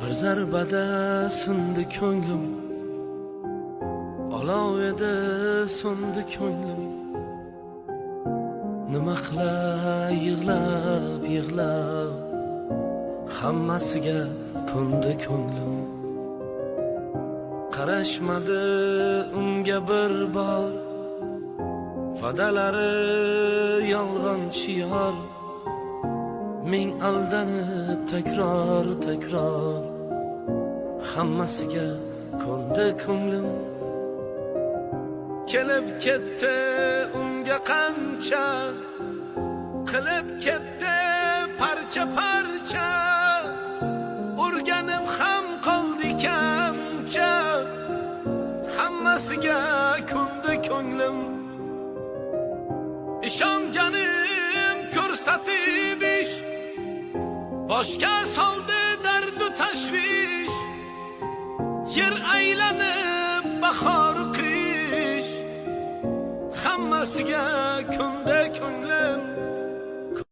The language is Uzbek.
Bir zarbada sindi ko'nglim, olov edi so'ndi ko'nglim. Nima qilay yig'lab yig'lab, hammasiga ko'ndi ko'nglim. Qarashmadi unga bir bor, va'dalari yolg'onchi yor. Ming aldanib takror takror, hammasiga ko'ndi ko'nglim. Kelib ketdi unga qancha, qilib ketdi parcha parcha. O'rganib ham qoldi kamcha, hammasiga ko'ndi ko'nglim. Ishonganim ko'rsatib ish, boshga soldi dardu tashvish. Yer aylanib bahor qish, hammasiga ko'ndi ko'nglim.